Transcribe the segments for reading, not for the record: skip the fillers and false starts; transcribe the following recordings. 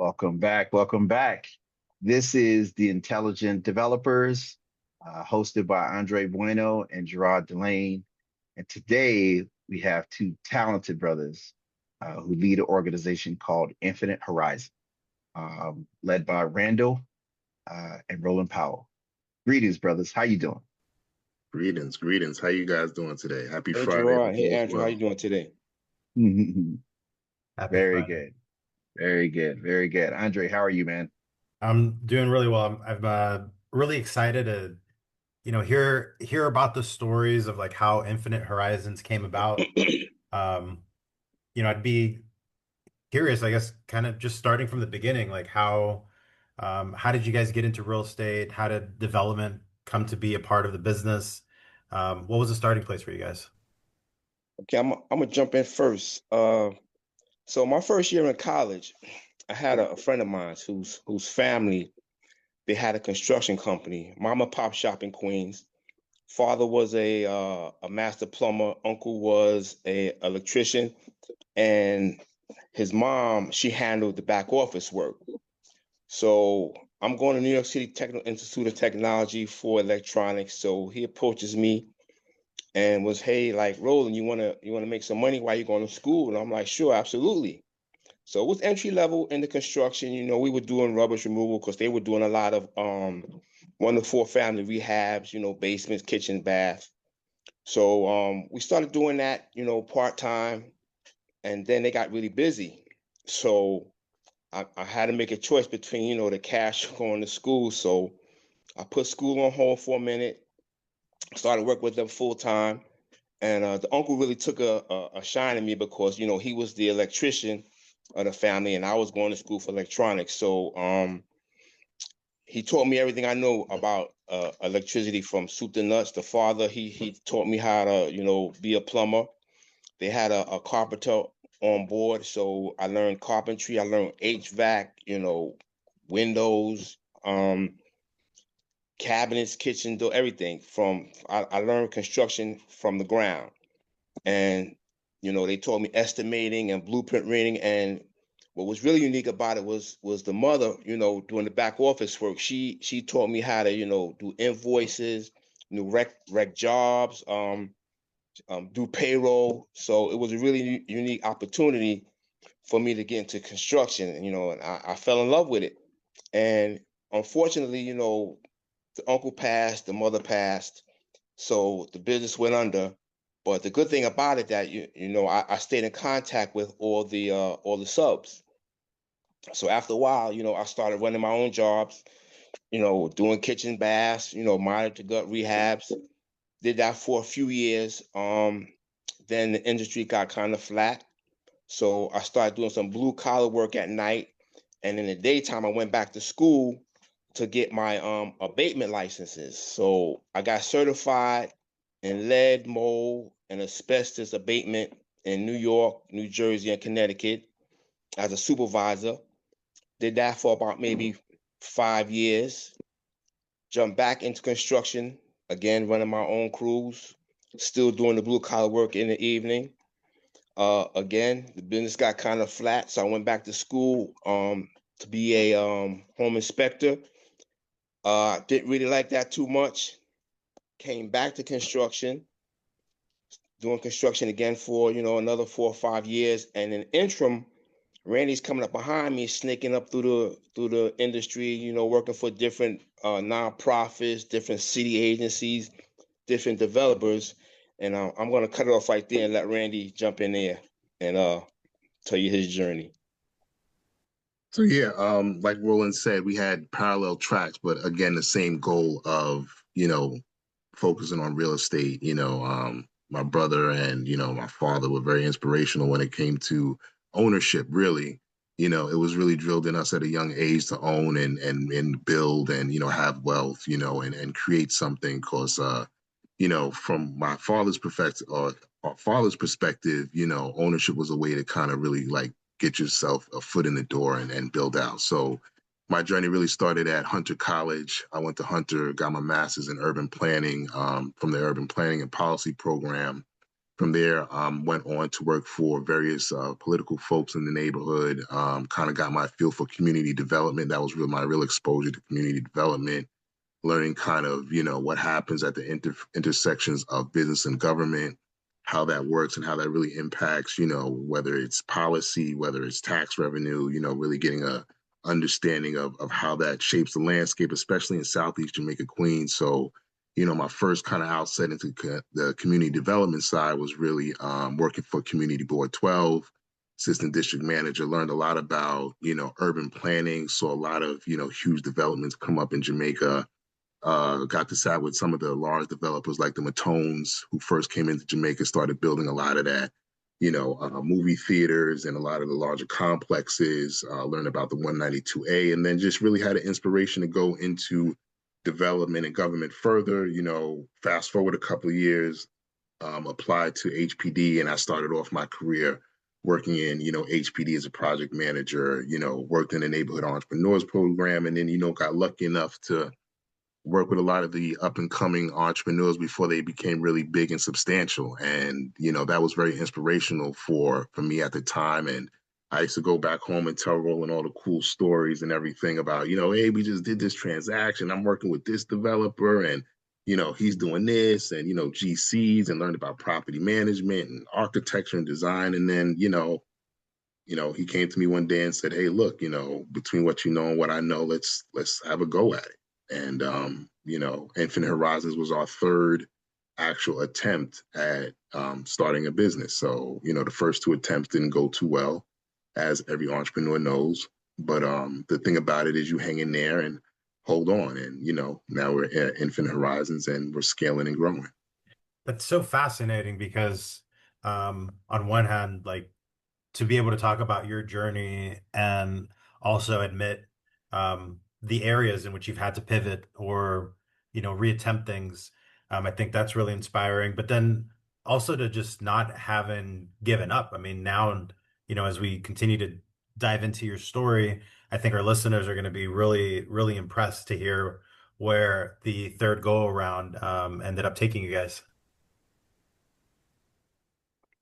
Welcome back. Welcome back. This is the Intelligent Developers, hosted by Bueno and Jerrod Delaine. And today we have two talented brothers who lead an organization called Infinite Horizon, led by Randall and Roland Powell. Greetings, brothers. How you doing? Greetings, greetings. How you guys doing today? Happy Hey Friday to Gerard, hey you as Andrew, how you well. doing today? Happy Very Friday. good. Very good. Very good. Andre, how are you, man? I'm doing really well. I'm really excited to, hear about the stories of like how Infinite Horizons came about. Um, I'd be curious, I guess, kind of just starting from the beginning, like how did you guys get into real estate? How did development come to be a part of the business? What was the starting place for you guys? Okay, I'm gonna jump in first. So my first year in college, I had a friend of mine whose family they had a construction company, mom and pop shop in Queens. Father was a master plumber, uncle was a electrician, and his mom she handled the back office work. So I'm going to New York City Technical Institute of Technology for electronics. So he approaches me and was, hey, like Roland, you wanna make some money while you're going to school? And I'm like, sure, absolutely. So it was entry level in the construction. We were doing rubbish removal because they were doing a lot of 1 to 4 family rehabs, basements, kitchen, bath. So we started doing that, part time, and then they got really busy. So I had to make a choice between, the cash going to school. So I put school on hold for a minute, started work with them full time. And the uncle really took a shine in me because, he was the electrician of the family and I was going to school for electronics. So he taught me everything I know about electricity from soup to nuts. The father, he taught me how to, be a plumber. They had a carpenter on board. So I learned carpentry. I learned HVAC, windows, cabinets, kitchen door, everything I learned construction from the ground. And, they taught me estimating and blueprint reading. And what was really unique about it was the mother, doing the back office work. She taught me how to, do invoices, rec jobs, do payroll. So it was a really unique opportunity for me to get into construction, and I fell in love with it. And unfortunately, the uncle passed, the mother passed, so the business went under. But the good thing about it that I stayed in contact with all the subs. So after a while, I started running my own jobs, doing kitchen baths, minor to gut rehabs. Did that for a few years. Then the industry got kind of flat. So I started doing some blue collar work at night. And in the daytime, I went back to school to get my abatement licenses. So I got certified in lead, mold, and asbestos abatement in New York, New Jersey, and Connecticut as a supervisor. Did that for about maybe 5 years. Jumped back into construction, again, running my own crews, still doing the blue collar work in the evening. Again, the business got kind of flat, so I went back to school to be a home inspector. Didn't really like that too much. Came back to construction, doing construction again for another 4 or 5 years, and in interim, Randy's coming up behind me, snaking up through the industry, working for different nonprofits, different city agencies, different developers, and I'm gonna cut it off right there and let Randy jump in there and tell you his journey. So yeah, like Roland said, we had parallel tracks, but again, the same goal of, focusing on real estate. My brother and, my father were very inspirational when it came to ownership, really. It was really drilled in us at a young age to own and build and, have wealth, and create something because, from my father's perspective or our father's perspective, ownership was a way to kind of really like get yourself a foot in the door and build out. So my journey really started at Hunter College. I went to Hunter, got my master's in urban planning from the urban planning and policy program. From there, went on to work for various political folks in the neighborhood. Kind of got my feel for community development. That was my real exposure to community development, learning kind of, what happens at the intersections of business and government, how that works and how that really impacts, whether it's policy, whether it's tax revenue, really getting a understanding of how that shapes the landscape, especially in Southeast Jamaica, Queens. So, my first kind of outset into the community development side was really working for Community Board 12, assistant district manager, learned a lot about, urban planning. Saw a lot of, huge developments come up in Jamaica. Got to sat with some of the large developers like the Matones, who first came into Jamaica, started building a lot of that, movie theaters and a lot of the larger complexes, learned about the 192A, and then just really had an inspiration to go into development and government further. Fast forward a couple of years, applied to HPD, and I started off my career working in, HPD as a project manager, worked in the neighborhood entrepreneurs program, and then, got lucky enough to work with a lot of the up and coming entrepreneurs before they became really big and substantial. And, that was very inspirational for me at the time. And I used to go back home and tell Roland all the cool stories and everything about, hey, we just did this transaction. I'm working with this developer and, he's doing this and, GCs, and learned about property management and architecture and design. And then, he came to me one day and said, hey, look, between what you know and what I know, let's have a go at it. And, Infinite Horizons was our third actual attempt at starting a business. So, the first two attempts didn't go too well, as every entrepreneur knows. But the thing about it is you hang in there and hold on. And, now we're at Infinite Horizons and we're scaling and growing. That's so fascinating because on one hand, like, to be able to talk about your journey and also admit the areas in which you've had to pivot or, reattempt things. I think that's really inspiring. But then also to just not having given up. I mean, now, as we continue to dive into your story, I think our listeners are going to be really, really impressed to hear where the third go around ended up taking you guys.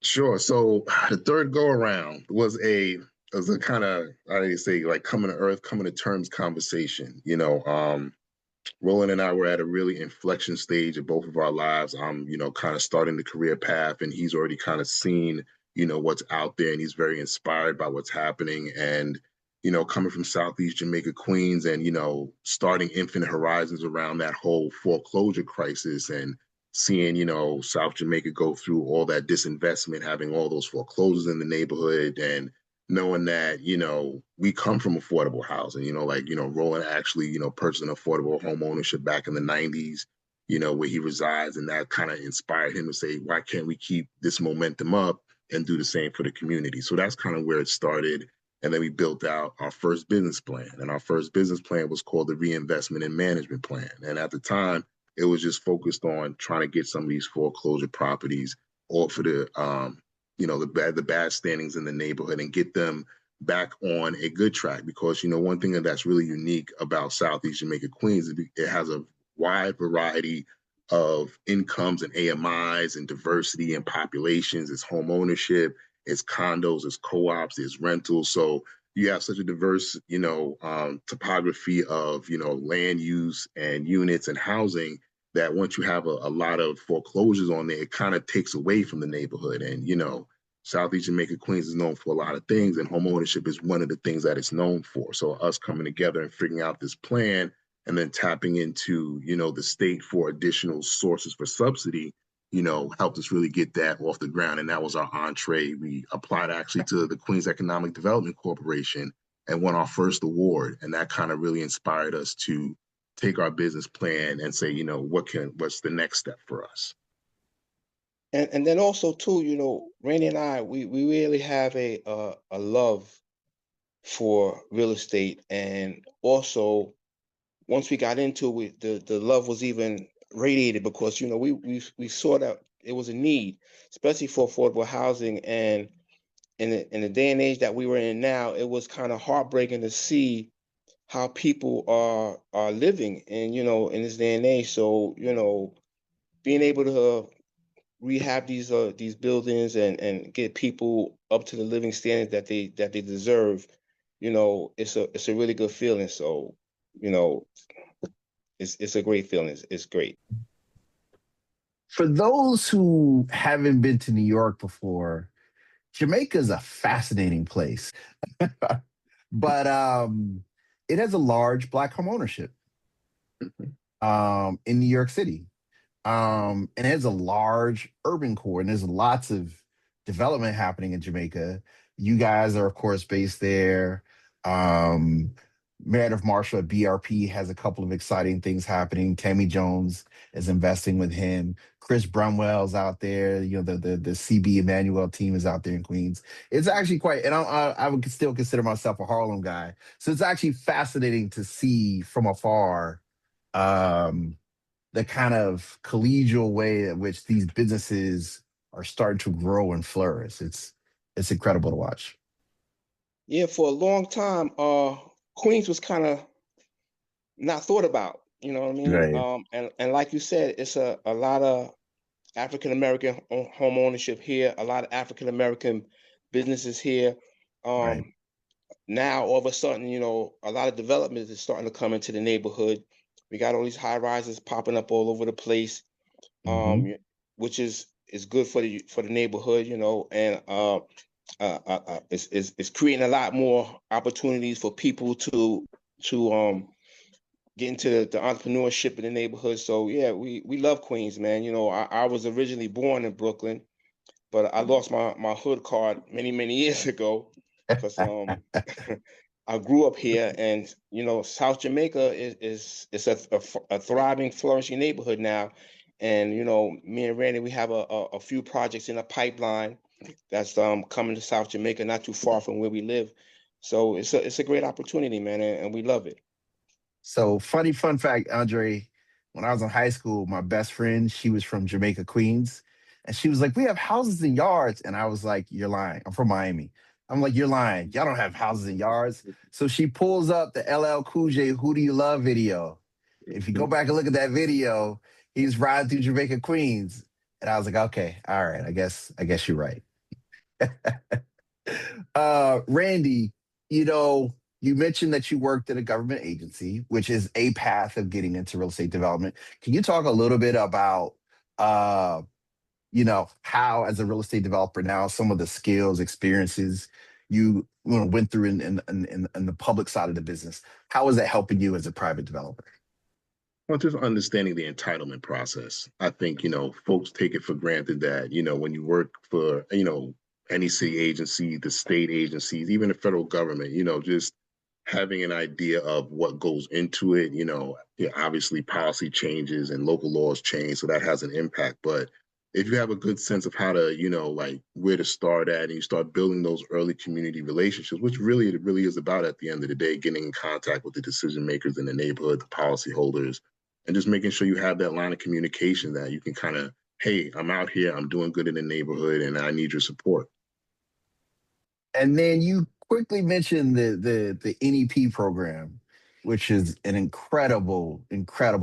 Sure. So the third go around was a kind of, I say, like coming to earth, coming to terms conversation. Roland and I were at a really inflection stage of both of our lives. I'm, kind of starting the career path, and he's already kind of seen, what's out there, and he's very inspired by what's happening. And, coming from Southeast Jamaica, Queens, and, starting Infinite Horizons around that whole foreclosure crisis, and seeing, South Jamaica go through all that disinvestment, having all those foreclosures in the neighborhood, and knowing that, we come from affordable housing, Roland actually, purchased an affordable home ownership back in the 90s, where he resides. And that kind of inspired him to say, why can't we keep this momentum up and do the same for the community? So that's kind of where it started. And then we built out our first business plan. And our first business plan was called the Reinvestment and Management Plan. And at the time, it was just focused on trying to get some of these foreclosure properties off of the bad standings in the neighborhood and get them back on a good track. Because, one thing that's really unique about Southeast Jamaica, Queens, is it has a wide variety of incomes and AMIs and diversity and populations. It's home ownership, it's condos, it's co-ops, it's rentals. So you have such a diverse, topography of, land use and units and housing, that once you have a lot of foreclosures on there, it kind of takes away from the neighborhood. And, Southeast Jamaica, Queens is known for a lot of things, and home ownership is one of the things that it's known for. So us coming together and figuring out this plan and then tapping into, the state for additional sources for subsidy, helped us really get that off the ground. And that was our entree. We applied actually to the Queens Economic Development Corporation and won our first award. And that kind of really inspired us to take our business plan and say, what's the next step for us? And then also too, Rainey and I, we really have a love for real estate. And also once we got into it, the love was even radiated because, we saw that it was a need, especially for affordable housing. And in the day and age that we were in now, it was kind of heartbreaking to see how people are living in this day and age. So, being able to rehab these buildings and get people up to the living standard that they deserve, it's a really good feeling. So, it's a great feeling. It's great. For those who haven't been to New York before, Jamaica is a fascinating place, but it has a large Black home ownership in New York City. And it has a large urban core, and there's lots of development happening in Jamaica. You guys are, of course, based there. Um, Meredith Marshall at BRP has a couple of exciting things happening. Tammy Jones is investing with him. Chris Brumwell's out there. The CB Emmanuel team is out there in Queens. It's actually quite, and I would still consider myself a Harlem guy. So it's actually fascinating to see from afar um, the kind of collegial way in which these businesses are starting to grow and flourish. It's incredible to watch. Yeah, for a long time, Queens was kind of not thought about. You know what I mean? Right. And like you said, it's a lot of African American home ownership here, a lot of African American businesses here. Right. Now all of a sudden, a lot of development is starting to come into the neighborhood. We got all these high rises popping up all over the place, Mhm. which is good for the neighborhood, and it's creating a lot more opportunities for people to get into the entrepreneurship in the neighborhood. So yeah, we love Queens, man. I was originally born in Brooklyn, but I lost my hood card many years ago because I grew up here, and South Jamaica is a thriving, flourishing neighborhood now. And me and Randy, we have a few projects in the pipeline that's coming to South Jamaica, not too far from where we live. So it's a great opportunity, man, and we love it. So funny fun fact, Andre, when I was in high school, my best friend, she was from Jamaica, Queens. And she was like, we have houses and yards. And I was like, you're lying. I'm from Miami. I'm like, you're lying. Y'all don't have houses and yards. So she pulls up the LL Cool J Who Do You Love video. If you go back and look at that video, he's riding through Jamaica, Queens. And I was like, okay, all right, I guess you're right. Randy, you mentioned that you worked at a government agency, which is a path of getting into real estate development. Can you talk a little bit about, uh, how as a real estate developer now, some of the skills, experiences you went through in the public side of the business? How is that helping you as a private developer? Well, just understanding the entitlement process. I think, folks take it for granted that, when you work for, any city agency, the state agencies, even the federal government, just having an idea of what goes into it, obviously policy changes and local laws change, so that has an impact. But if you have a good sense of how to, like where to start at, and you start building those early community relationships, which really it really is about at the end of the day, getting in contact with the decision makers in the neighborhood, the policyholders, and just making sure you have that line of communication that you can kind of, hey, I'm out here, I'm doing good in the neighborhood, and I need your support. And then you quickly mentioned the NEP program, which is an incredible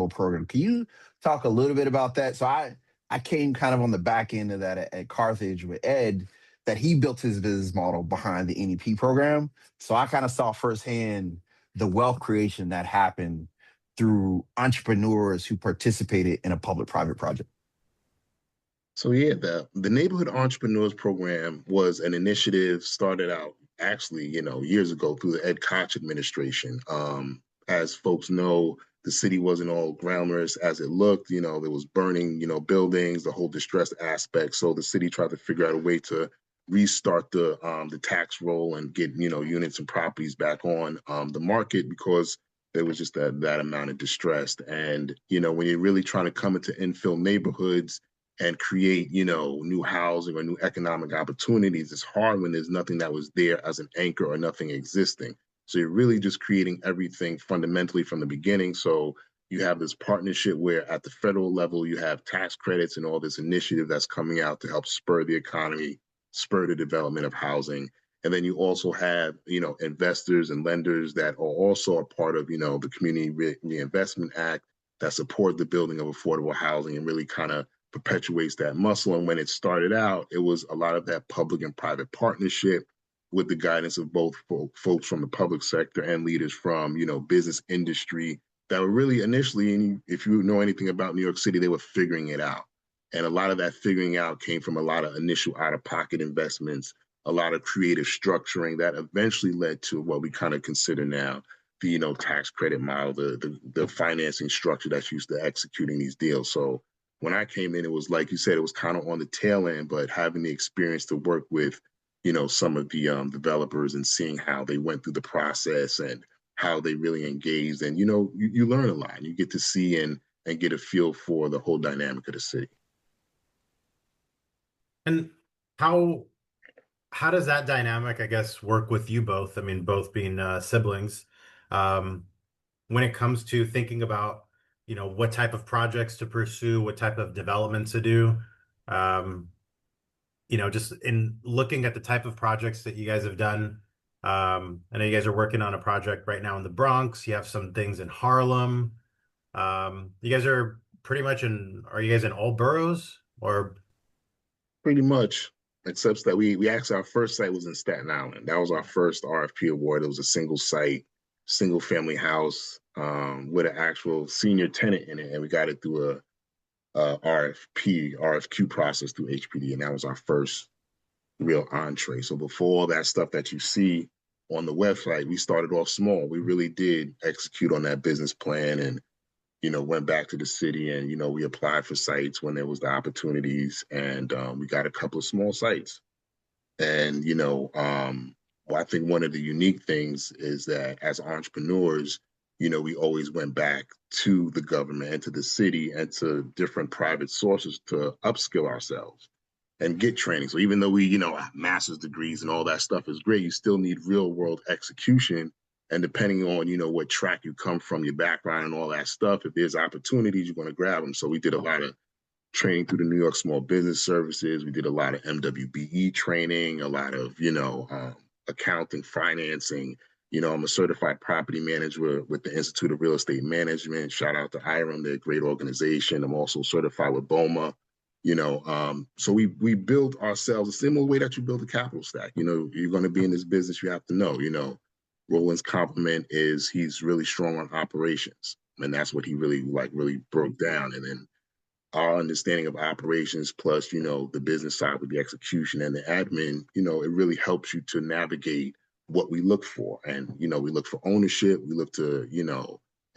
program. Can you talk a little bit about that? So I came kind of on the back end of that at Carthage with Ed, that he built his business model behind the NEP program. So I kind of saw firsthand the wealth creation that happened through entrepreneurs who participated in a public-private project. So yeah, the Neighborhood Entrepreneurs Program was an initiative started out actually, years ago through the Ed Koch administration. As folks know, the city wasn't all glamorous as it looked. There was burning, buildings, the whole distressed aspect. So the city tried to figure out a way to restart the tax roll and get units and properties back on the market, because there was just that amount of distress. And when you're really trying to come into infill neighborhoods and create, new housing or new economic opportunities, it's hard when there's nothing that was there as an anchor or nothing existing. So you're really just creating everything fundamentally from the beginning. So you have this partnership where at the federal level, you have tax credits and all this initiative that's coming out to help spur the economy, spur the development of housing. And then you also have, investors and lenders that are also a part of, the Community Reinvestment Act that support the building of affordable housing and really kind of perpetuates that muscle. And when it started out, it was a lot of that public and private partnership with the guidance of both folks from the public sector and leaders from, business industry that were really initially, and if you know anything about New York City, they were figuring it out. And a lot of that figuring out came from a lot of initial out-of-pocket investments, a lot of creative structuring that eventually led to what we kind of consider now the, tax credit model, the financing structure that's used to executing these deals. So when I came in, it was like you said, it was kind of on the tail end, but having the experience to work with, some of the developers and seeing how they went through the process and how they really engaged. And, you learn a lot and you get to see and get a feel for the whole dynamic of the city. And how does that dynamic, I guess, work with you both? I mean, both being siblings, when it comes to thinking about, what type of projects to pursue, what type of development to do. Just in looking at the type of projects that you guys have done. I know you guys are working on a project right now in the Bronx. You have some things in Harlem. You guys are pretty much are you guys in all boroughs or? Pretty much, except that we actually, our first site was in Staten Island. That was our first RFP award. It was a single site, single family house with an actual senior tenant in it. And we got it through a RFQ process through HPD. And that was our first real entree. So before all that stuff that you see on the website, we started off small. We really did execute on that business plan and, went back to the city and, we applied for sites when there was the opportunities and we got a couple of small sites. And, I think one of the unique things is that as entrepreneurs, we always went back to the government and to the city and to different private sources to upskill ourselves and get training. So even though we, master's degrees and all that stuff is great, you still need real world execution. And depending on, what track you come from, your background and all that stuff, if there's opportunities, you're going to grab them. So we did a lot of training through the New York Small Business Services. We did a lot of MWBE training, a lot of, accounting, financing. I'm a certified property manager with the Institute of Real Estate Management. Shout out to IREM, they're a great organization. I'm also certified with BOMA. So we build ourselves a similar way that you build a capital stack. You're going to be in this business, you have to know, Roland's compliment is he's really strong on operations. And that's what he really broke down. And then our understanding of operations plus, the business side with the execution and the admin, it really helps you to navigate what we look for. And, we look for ownership. We look to,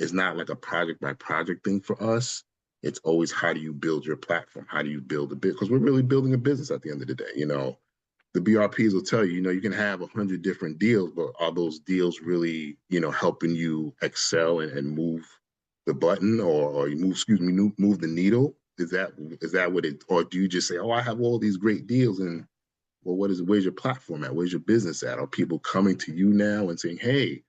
it's not like a project by project thing for us. It's always how do you build your platform? How do you build a business? Because we're really building a business at the end of the day, The BRPs will tell you, you can have 100 different deals, but are those deals really, helping you excel and move the button or you move the needle? Is that what it, or do you just say, oh, I have all these great deals and well, where's your platform at? Where's your business at? Are people coming to you now and saying, hey,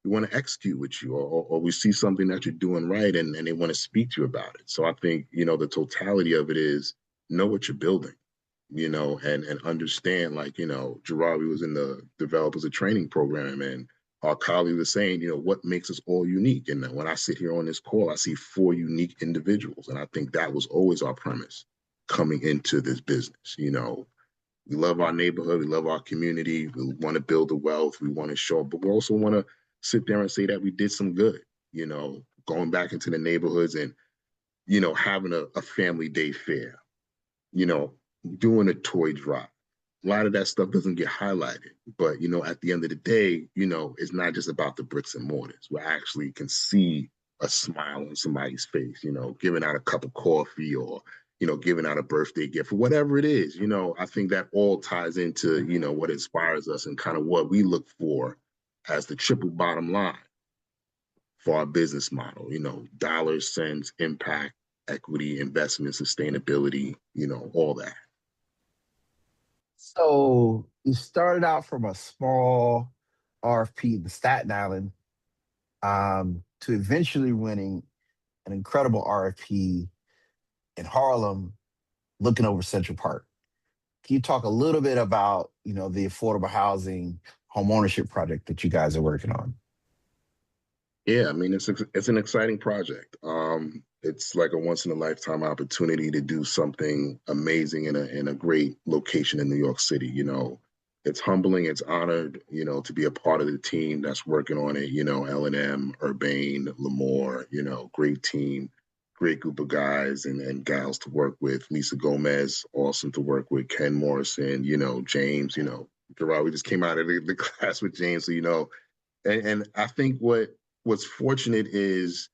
we want to execute with you or we see something that you're doing right and they want to speak to you about it. So I think, the totality of it is know what you're building. And understand, Jerrod, we was in the developers of training program and our colleague was saying, what makes us all unique? And when I sit here on this call, I see 4 unique individuals. And I think that was always our premise coming into this business. We love our neighborhood. We love our community. We want to build the wealth. We want to show up, but we also want to sit there and say that we did some good, going back into the neighborhoods and, having a family day fair, doing a toy drop. A lot of that stuff doesn't get highlighted, but, at the end of the day, it's not just about the bricks and mortars. We actually can see a smile on somebody's face, giving out a cup of coffee or, giving out a birthday gift or whatever it is, I think that all ties into, what inspires us and kind of what we look for as the triple bottom line for our business model, dollars, cents, impact, equity, investment, sustainability, all that. So you started out from a small RFP in Staten Island to eventually winning an incredible RFP in Harlem, looking over Central Park. Can you talk a little bit about, the affordable housing homeownership project that you guys are working on? Yeah, I mean, it's an exciting project. It's like a once in a lifetime opportunity to do something amazing in a great location in New York City. It's humbling, it's honored, to be a part of the team that's working on it. L&M, Urbane, Lamore, great team, great group of guys and gals to work with. Lisa Gomez, awesome to work with. Ken Morrison, James, Jerrod, we just came out of the class with James, so, and I think what's fortunate is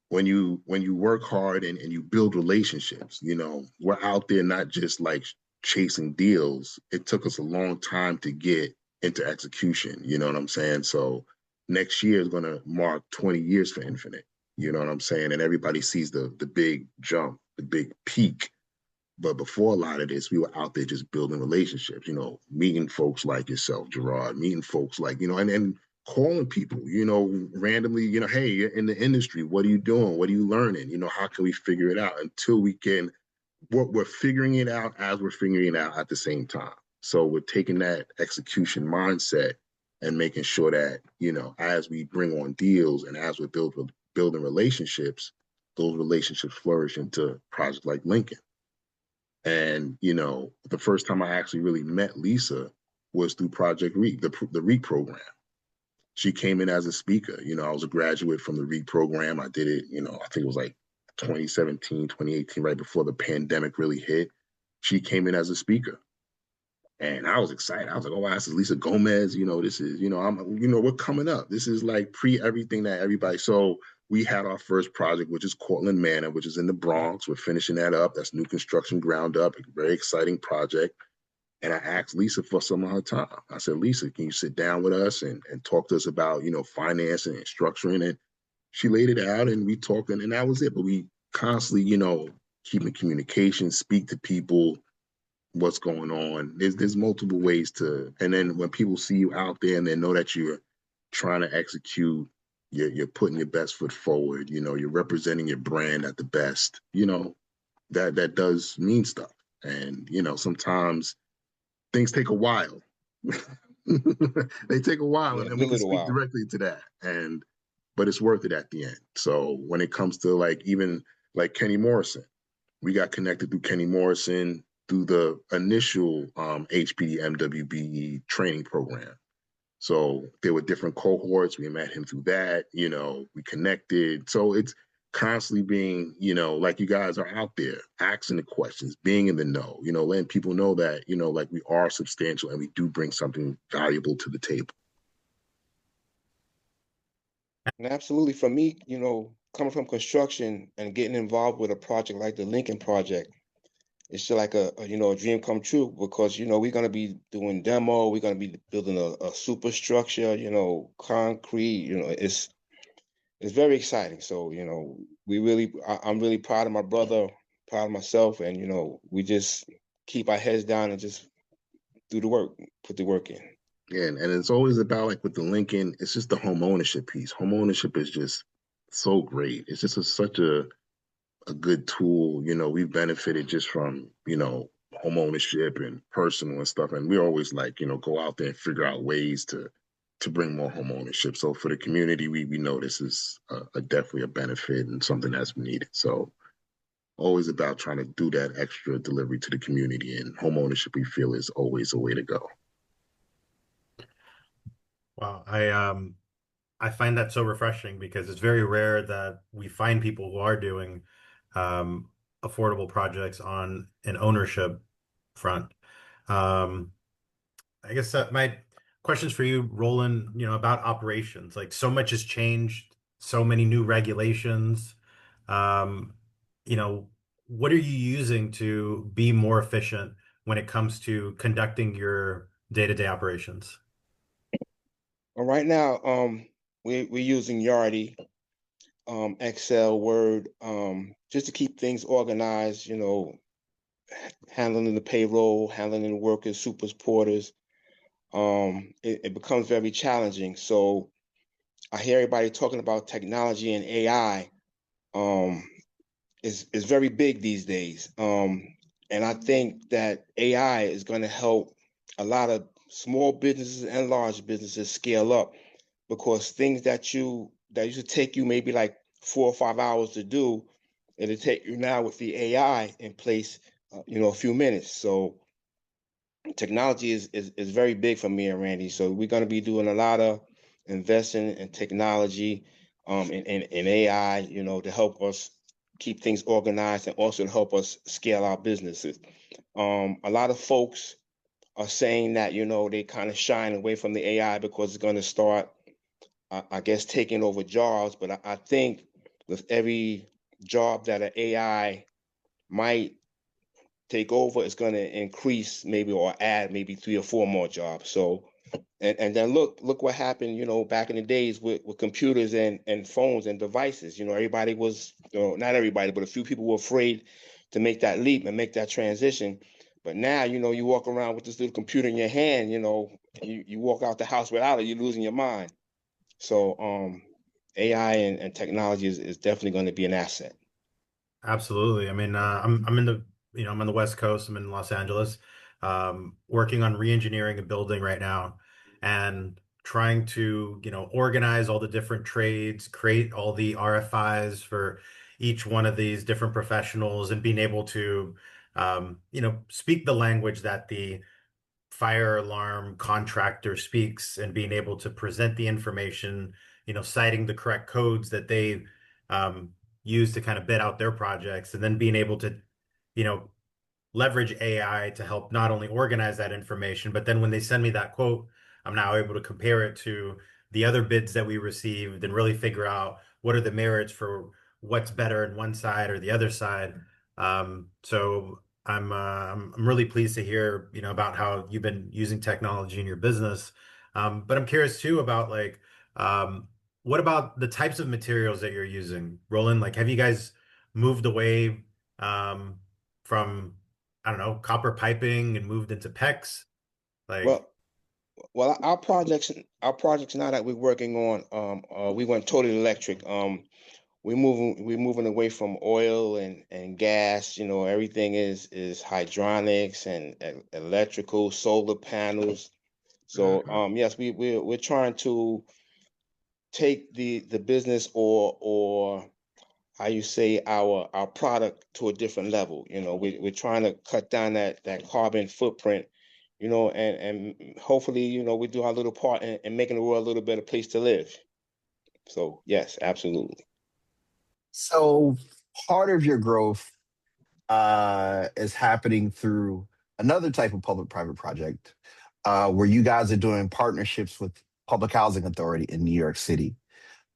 when you work hard and you build relationships, we're out there not just like chasing deals. It took us a long time to get into execution. You know what I'm saying? So next year is going to mark 20 years for Infinite. You know what I'm saying? And everybody sees the big jump, the big peak. But before a lot of this, we were out there just building relationships, meeting folks like yourself, Jerrod, meeting folks like, and calling people, randomly, hey, you're in the industry. What are you doing? What are you learning? How can we figure it out until we're figuring it out as we're figuring it out at the same time. So we're taking that execution mindset and making sure that, as we bring on deals and as we're building relationships, those relationships flourish into projects like Lincoln. And, the first time I actually really met Lisa was through Project REAP, the REAP program. She came in as a speaker. I was a graduate from the REAP program. I did it, I think it was like 2017, 2018, right before the pandemic really hit. She came in as a speaker. And I was excited. I was like, oh, wow, this is Lisa Gomez. This is, we're coming up. This is like pre everything that everybody. So we had our first project, which is Cortland Manor, which is in the Bronx. We're finishing that up. That's new construction, ground up, a very exciting project. And I asked Lisa for some of her time. I said, Lisa, can you sit down with us and talk to us about, financing and structuring? And she laid it out and we talked and that was it. But we constantly, keeping communication, speak to people, what's going on. There's multiple ways to, and then when people see you out there and they know that you're trying to execute, you're putting your best foot forward, you're representing your brand at the best, that does mean stuff. And, sometimes things take a while. They take a while, and we can speak directly to that. But it's worth it at the end. So when it comes to even Kenny Morrison, we got connected through Kenny Morrison through the initial HPD MWBE training program. So there were different cohorts. We met him through that. We connected. So it's constantly being, like you guys are out there asking the questions, being in the know, letting people know that, we are substantial and we do bring something valuable to the table. And absolutely. For me, coming from construction and getting involved with a project like the Lincoln project, it's just like a dream come true because, we're going to be doing demo. We're going to be building a superstructure, concrete, it's very exciting. So, I'm really proud of my brother, proud of myself. And, we just keep our heads down and just do the work, put the work in. Yeah, and it's always about with the Lincoln, it's just the home ownership piece. Home ownership is just so great. It's just such a good tool. We've benefited just from, home ownership and personal and stuff. And we always go out there and figure out ways to bring more home ownership. So for the community, we know this is definitely a benefit and something that's needed. So always about trying to do that extra delivery to the community, and home ownership we feel is always a way to go. Wow. I find that so refreshing because it's very rare that we find people who are doing affordable projects on an ownership front. I guess my questions for you, Roland, about operations. Like so much has changed, so many new regulations. What are you using to be more efficient when it comes to conducting your day-to-day operations? Well, right now, we're using Yardi, Excel, Word, just to keep things organized, handling the payroll, handling the workers, supers, porters. It becomes very challenging. So I hear everybody talking about technology and AI. Is very big these days. And I think that AI is going to help a lot of small businesses and large businesses scale up, because things that used to take you maybe like 4 or 5 hours to do, it'll take you now with the AI in place, a few minutes. So technology is very big for me and Randy. So we're going to be doing a lot of investing in technology, in AI, to help us keep things organized and also to help us scale our businesses. A lot of folks are saying that, they kind of shying away from the AI because it's going to start, I guess, taking over jobs. But I think with every job that an AI might take over, it's going to increase maybe or add maybe 3 or 4 more jobs. So, and then look what happened, back in the days with computers and phones and devices. Everybody was, not everybody, but a few people were afraid to make that leap and make that transition. But now, you walk around with this little computer in your hand, you walk out the house without it, you're losing your mind. So AI and technology is definitely going to be an asset. Absolutely. I mean, I'm in the I'm on the West Coast. I'm in Los Angeles, working on re-engineering a building right now, and trying to organize all the different trades, create all the RFIs for each one of these different professionals, and being able to speak the language that the fire alarm contractor speaks, and being able to present the information, citing the correct codes that they um, use to kind of bid out their projects, and then being able to, you know, leverage AI to help not only organize that information, but then when they send me that quote, I'm now able to compare it to the other bids that we received and really figure out what are the merits for what's better in one side or the other side. So I'm really pleased to hear, about how you've been using technology in your business. But I'm curious too about um, what about the types of materials that you're using, Roland? Like, have you guys moved away from I don't know, copper piping and moved into PEX? Like, Well, our projects now that we're working on, we went totally electric. We're moving away from oil and gas. Everything is hydronics and electrical, solar panels. So yes, we're trying to take the business, or how you say, our product to a different level. We're trying to cut down that carbon footprint, and hopefully, we do our little part in making the world a little better place to live. So yes, absolutely. So part of your growth is happening through another type of public-private project where you guys are doing partnerships with Public Housing Authority in New York City.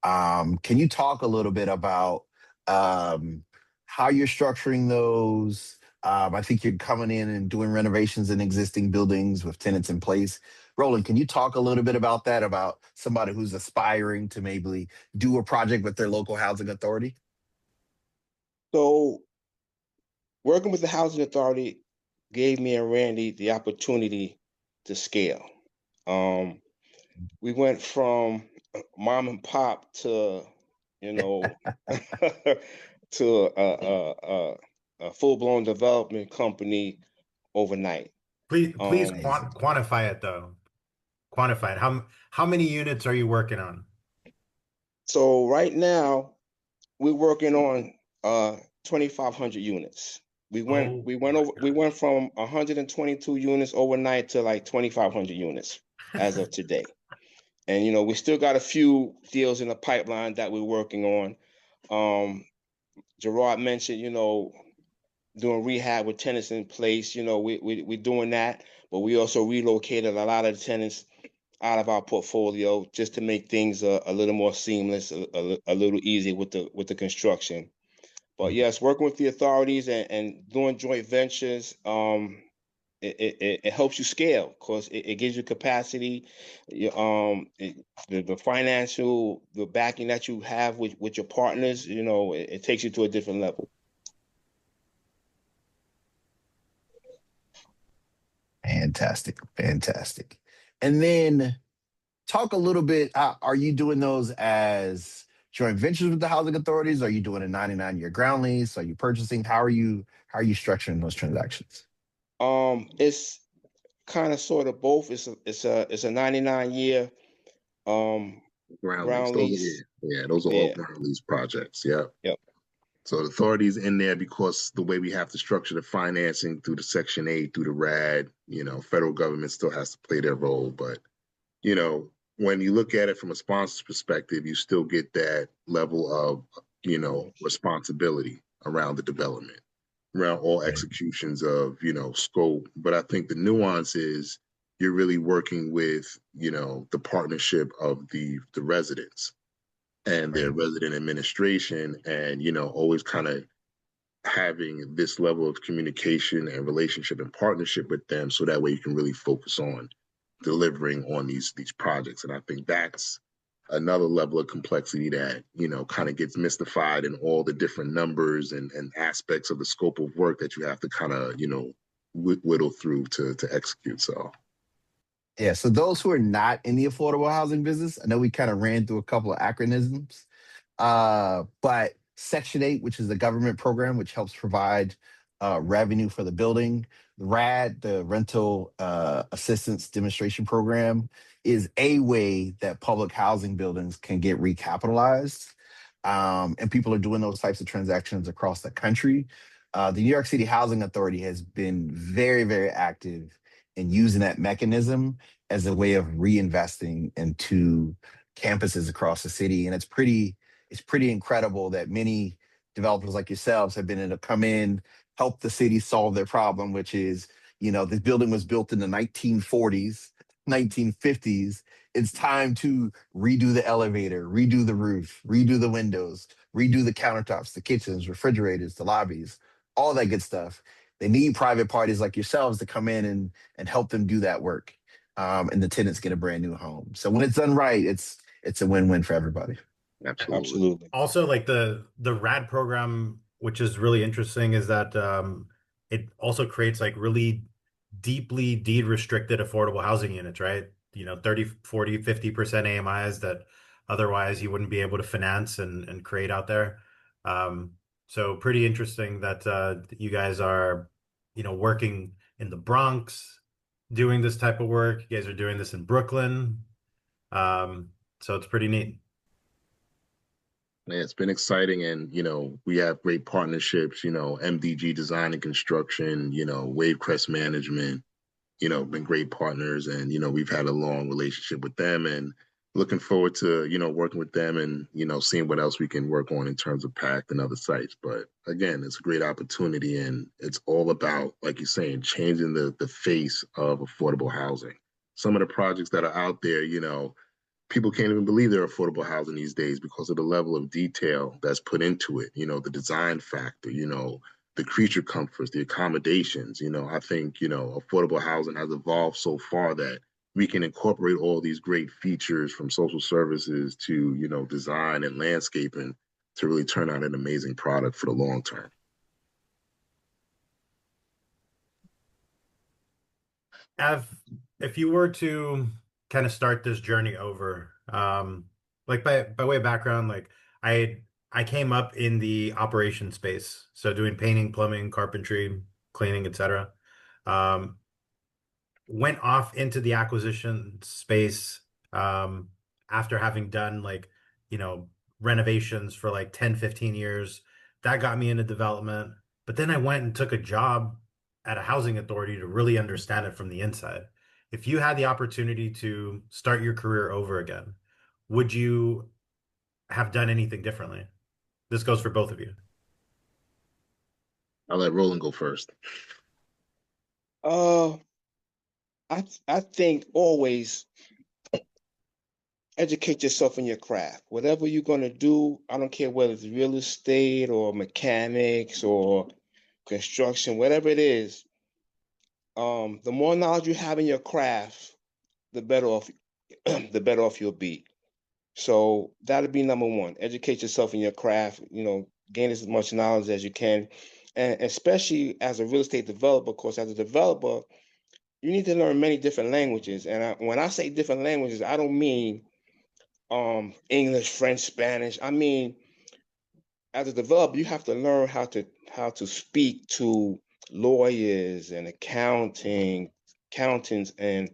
Can you talk a little bit about um, how you're structuring those? I think you're coming in and doing renovations in existing buildings with tenants in place. Roland, can you talk a little bit about that, about somebody who's aspiring to maybe do a project with their local housing authority? So working with the housing authority gave me and Randy the opportunity to scale. Um, we went from mom and pop to, you know, to a full-blown development company overnight. please Um, quantify it though. Quantify it. How many units are you working on? so right now we're working on 2,500 units. We went Oh we went my over we went from 122 units overnight to like 2,500 units as of today. And we still got a few deals in the pipeline that we're working on. Um, Jerrod mentioned, doing rehab with tenants in place. We're doing that, but we also relocated a lot of the tenants out of our portfolio just to make things a little more seamless, a little easier with the construction. But yes, working with the authorities and doing joint ventures, it helps you scale because it gives you capacity, the financial, the backing that you have with your partners. It takes you to a different level. Fantastic, fantastic. And then talk a little bit. Are you doing those as joint ventures with the housing authorities? Are you doing a 99-year ground lease? Are you purchasing? How are you structuring those transactions? It's kind of sort of both. It's a 99-year Ground lease. ground Those are, lease. yeah, those are all Yeah, ground lease projects. Yeah. yep. So the authority is in there because the way we have to structure the financing through the Section 8, through the RAD, federal government still has to play their role. But, when you look at it from a sponsor's perspective, you still get that level of, responsibility around the development, around all executions of, scope. But I think the nuance is you're really working with, the partnership of the residents and their resident administration, and always kind of having this level of communication and relationship and partnership with them, so that way you can really focus on delivering on these projects. And I think that's another level of complexity that kind of gets mystified in all the different numbers and aspects of the scope of work that you have to kind of whittle through to execute. So Yeah, so those who are not in the affordable housing business, I know we kind of ran through a couple of acronyms, but Section 8, which is the government program which helps provide revenue for the building, the RAD, the Rental Assistance Demonstration Program, is a way that public housing buildings can get recapitalized. And people are doing those types of transactions across the country. The New York City Housing Authority has been very, very active and using that mechanism as a way of reinvesting into campuses across the city. And it's pretty incredible that many developers like yourselves have been able to come in, help the city solve their problem, which is, this building was built in the 1940s, 1950s. It's time to redo the elevator, redo the roof, redo the windows, redo the countertops, the kitchens, refrigerators, the lobbies, all that good stuff. They need private parties like yourselves to come in and help them do that work. And the tenants get a brand new home. So when it's done right, it's a win-win for everybody. Absolutely. Also, like the RAD program, which is really interesting, is that it also creates like really deeply deed restricted affordable housing units, right? 30, 40, 50% AMIs that otherwise you wouldn't be able to finance and create out there. So pretty interesting that you guys are, working in the Bronx, doing this type of work. You guys are doing this in Brooklyn. So it's pretty neat. Yeah, it's been exciting, and we have great partnerships. MDG Design and Construction, Wavecrest Management, been great partners, and we've had a long relationship with them, and looking forward to working with them and seeing what else we can work on in terms of PACT and other sites. But again, it's a great opportunity, and it's all about, like you're saying, changing the face of affordable housing. Some of the projects that are out there, people can't even believe they're affordable housing these days because of the level of detail that's put into it, the design factor, the creature comforts, the accommodations. I think, affordable housing has evolved so far that we can incorporate all these great features from social services to, design and landscaping to really turn out an amazing product for the long term. If you were to kind of start this journey over, like by way of background, like I came up in the operation space, so doing painting, plumbing, carpentry, cleaning, etc. Went off into the acquisition space after having done like, renovations for like 10, 15 years. That got me into development. But then I went and took a job at a housing authority to really understand it from the inside. If you had the opportunity to start your career over again, would you have done anything differently? This goes for both of you. I'll let Roland go first. I think always educate yourself in your craft. Whatever you're going to do, I don't care whether it's real estate or mechanics or construction, whatever it is. The more knowledge you have in your craft, the better off you'll be. So that'll be number one. Educate yourself in your craft, gain as much knowledge as you can. And especially as a real estate developer, of course, as a developer, you need to learn many different languages. And when I say different languages, I don't mean English, French, Spanish. I mean, as a developer, you have to learn how to speak to lawyers and accountants and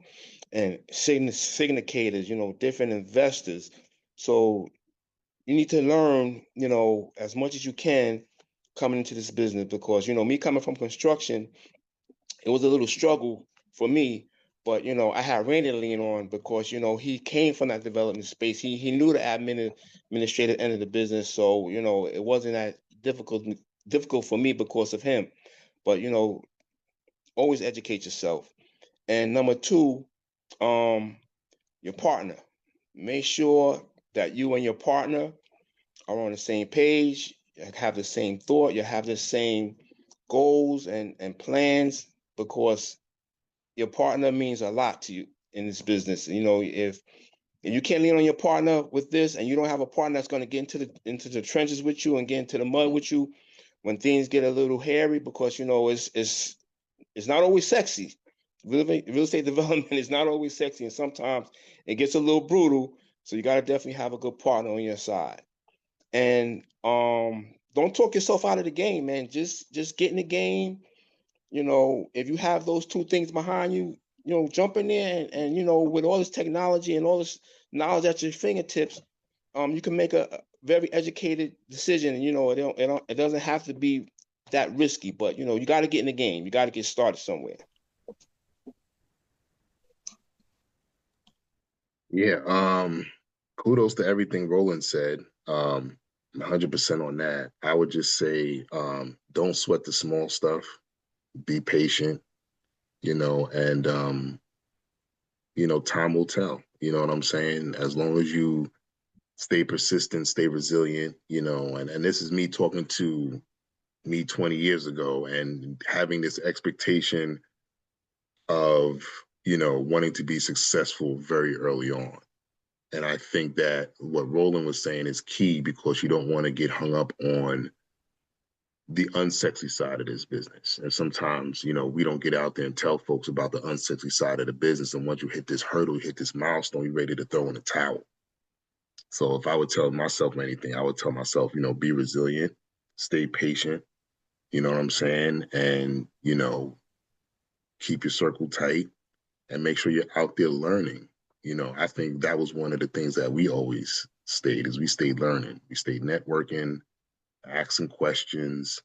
syndicators, different investors. So you need to learn, as much as you can coming into this business because, me coming from construction, it was a little struggle for me. But, I had Randy to lean on because, he came from that development space. He knew the administrative end of the business. So, it wasn't that difficult for me because of him. But, always educate yourself. And number two, your partner. Make sure that you and your partner are on the same page, have the same thought, you have the same goals and plans, because your partner means a lot to you in this business. If you can't lean on your partner with this, and you don't have a partner that's going to get into the trenches with you and get into the mud with you when things get a little hairy, because it's not always sexy. Real estate development is not always sexy, and sometimes it gets a little brutal. So you got to definitely have a good partner on your side. And don't talk yourself out of the game, man. Just get in the game. If you have those two things behind you, jump in there and with all this technology and all this knowledge at your fingertips, you can make a very educated decision. It doesn't have to be that risky, but you got to get in the game. You got to get started somewhere. Yeah. Kudos to everything Roland said. 100% on that. I would just say, don't sweat the small stuff. Be patient, and time will tell. You know what I'm saying? As long as you stay persistent, stay resilient, and this is me talking to me 20 years ago and having this expectation of, wanting to be successful very early on. And I think that what Roland was saying is key, because you don't want to get hung up on the unsexy side of this business. And sometimes, we don't get out there and tell folks about the unsexy side of the business. And once you hit this hurdle, you hit this milestone, you're ready to throw in the towel. So if I would tell myself anything, I would tell myself, be resilient, stay patient, you know what I'm saying? And, keep your circle tight and make sure you're out there learning. I think that was one of the things that we always stayed learning. We stayed networking, asking questions,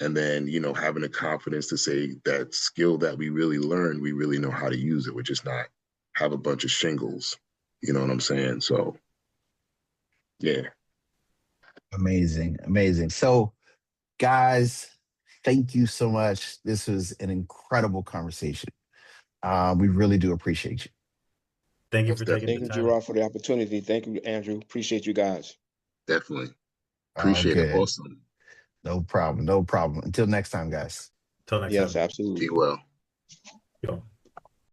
and then, having the confidence to say that skill that we really learned, we really know how to use it. We're just not have a bunch of shingles. You know what I'm saying? So, yeah. Amazing. Amazing. So, guys, thank you so much. This was an incredible conversation. We really do appreciate you. Thank you for taking Thank the you, time. Jerrod, for the opportunity. Thank you, Andrew. Appreciate you guys. Definitely. Appreciate it. Awesome. No problem. No problem. Until next time, guys. Till next time. Yes, absolutely. Be well. Yo.